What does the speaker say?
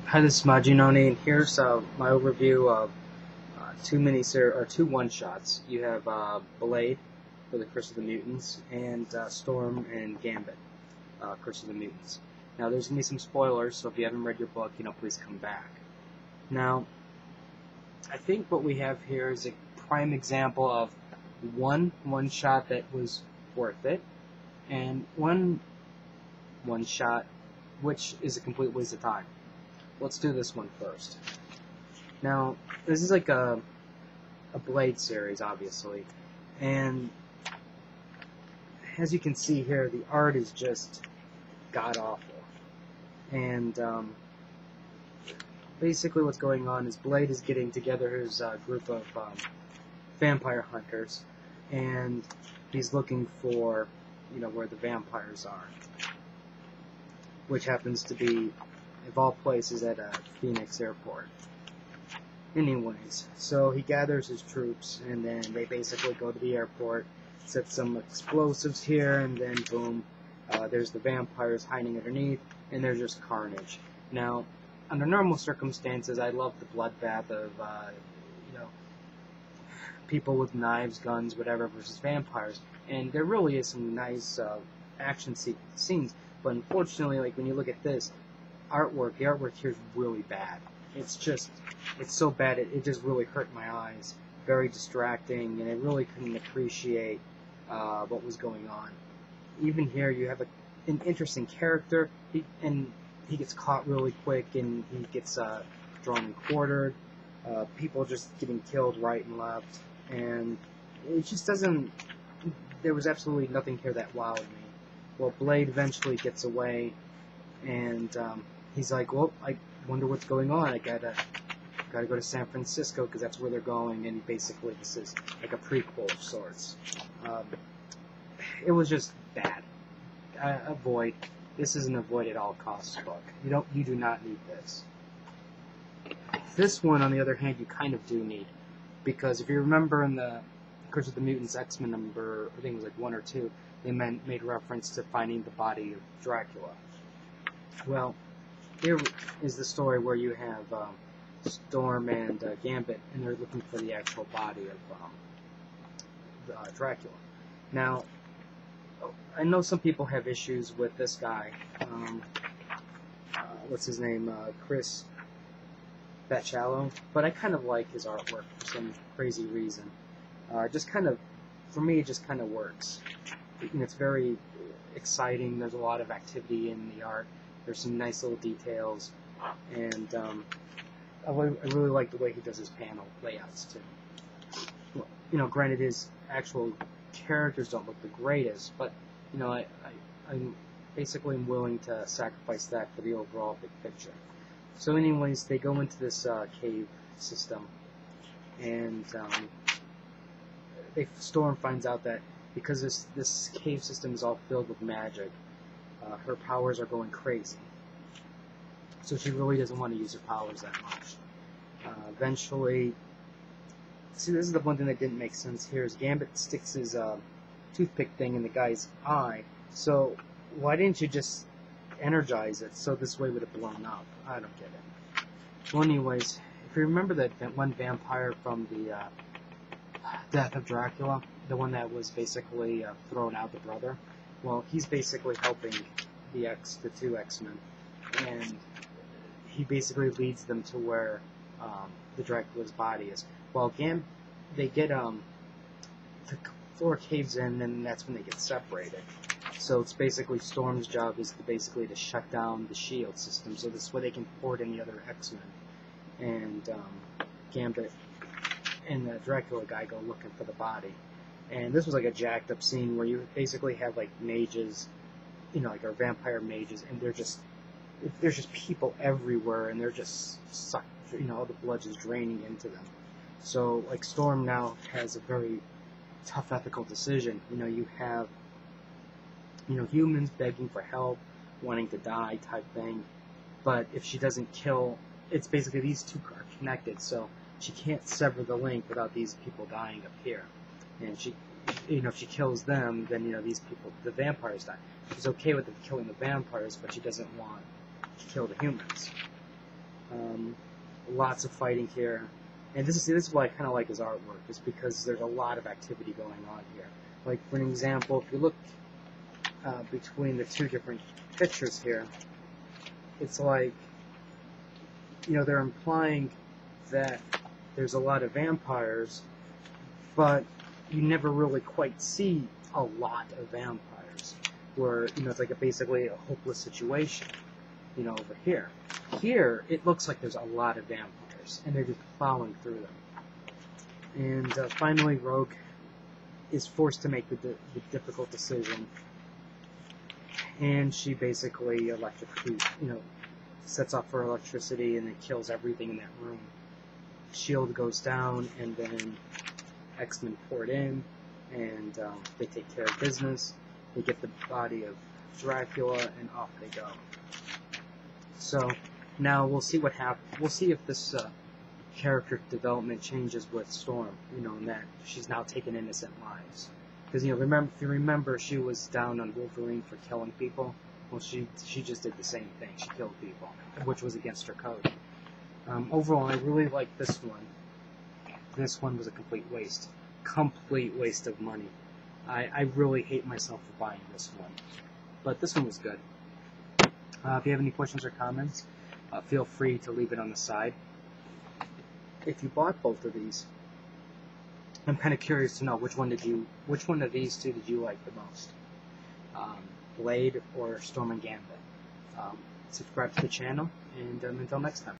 Hi, this is Majinoni, and here's my overview of two one-shots. You have Blade for the Curse of the Mutants, and Storm and Gambit, Curse of the Mutants. Now, there's going to be some spoilers, so if you haven't read your book, please come back. Now, I think what we have here is a prime example of one-shot that was worth it, and one-shot which is a complete waste of time. Let's do this one first. Now, this is like a Blade series, obviously, and as you can see here, the art is just god-awful. And basically what's going on is Blade is getting together his group of vampire hunters, and he's looking for, where the vampires are, which happens to be, of all places, at a Phoenix airport. Anyways, so he gathers his troops, and then they basically go to the airport, set some explosives here, and then boom, there's the vampires hiding underneath, and there's just carnage. Now, under normal circumstances, I love the bloodbath of, people with knives, guns, whatever, versus vampires, and there really is some nice action scenes, but unfortunately, when you look at this, the artwork here is really bad. It's so bad, it just really hurt my eyes. Very distracting, and I really couldn't appreciate what was going on. Even here, you have an interesting character, and he gets caught really quick, and he gets drawn and quartered. People just getting killed right and left, and it just doesn't. There was absolutely nothing here that wowed me. Well, Blade eventually gets away, and he's like, well, I wonder what's going on. I gotta go to San Francisco because that's where they're going. And basically, this is like a prequel of sorts. It was just bad. Avoid. This is an avoid at all costs book. You do not need this. This one, on the other hand, you kind of do need, because if you remember in the Curse of the Mutants X-Men number, I think it was like 1 or 2, they made reference to finding the body of Dracula. Well, here is the story where you have Storm and Gambit, and they're looking for the actual body of Dracula. Now, I know some people have issues with this guy. What's his name? Chris Bachalo. But I kind of like his artwork for some crazy reason. For me, it just kind of works. It's very exciting. There's a lot of activity in the art. There's some nice little details, and I really like the way he does his panel layouts too. Well, granted, his actual characters don't look the greatest, but I'm basically willing to sacrifice that for the overall big picture. So, anyways, they go into this cave system, and Storm finds out that because this cave system is all filled with magic, her powers are going crazy. So she really doesn't want to use her powers that much. Eventually, see, this is the one thing that didn't make sense here, is Gambit sticks his toothpick thing in the guy's eye. So why didn't you just energize it so this way it would have blown up? I don't get it. Well, anyways, if you remember that one vampire from the Death of Dracula, the one that was basically thrown out, the brother, well, he's basically helping the two X-Men, and he basically leads them to where the Dracula's body is. Well, they get the floor caves in, and that's when they get separated. So it's basically Storm's job is to shut down the shield system, so this way they can port in the other X-Men, and Gambit and the Dracula guy go looking for the body. And this was like a jacked up scene where you basically have like mages, our vampire mages, and there's just people everywhere, and they're just sucked, all the blood is draining into them. So Storm now has a very tough ethical decision. You have humans begging for help, wanting to die type thing, but if she doesn't kill, it's basically these two are connected, so she can't sever the link without these people dying up here. And if she kills them, then these people, the vampires, die. She's okay with them killing the vampires, but she doesn't want to kill the humans. Lots of fighting here. And this is why I kind of like his artwork, is because there's a lot of activity going on here. Like, for an example, if you look between the two different pictures here, it's like, you know, they're implying that there's a lot of vampires, but you never really quite see a lot of vampires, where, you know, it's like basically a hopeless situation, you know, over here. Here, it looks like there's a lot of vampires, and they're just plowing through them. And finally, Rogue is forced to make the difficult decision, and she basically sets off her electricity, and it kills everything in that room. Shield goes down, and then X-Men pour it in, and they take care of business. They get the body of Dracula, and off they go. So now we'll see what happens. We'll see if this character development changes with Storm. You know, and that she's now taking innocent lives. Because, you know, if you remember, she was down on Wolverine for killing people. Well, she just did the same thing. She killed people, which was against her code. Overall, I really like this one. This one was a complete waste. Complete waste of money. I really hate myself for buying this one. But this one was good. If you have any questions or comments, feel free to leave it on the side. If you bought both of these, I'm kind of curious to know which one of these two did you like the most? Blade or Storm and Gambit? Subscribe to the channel, and until next time.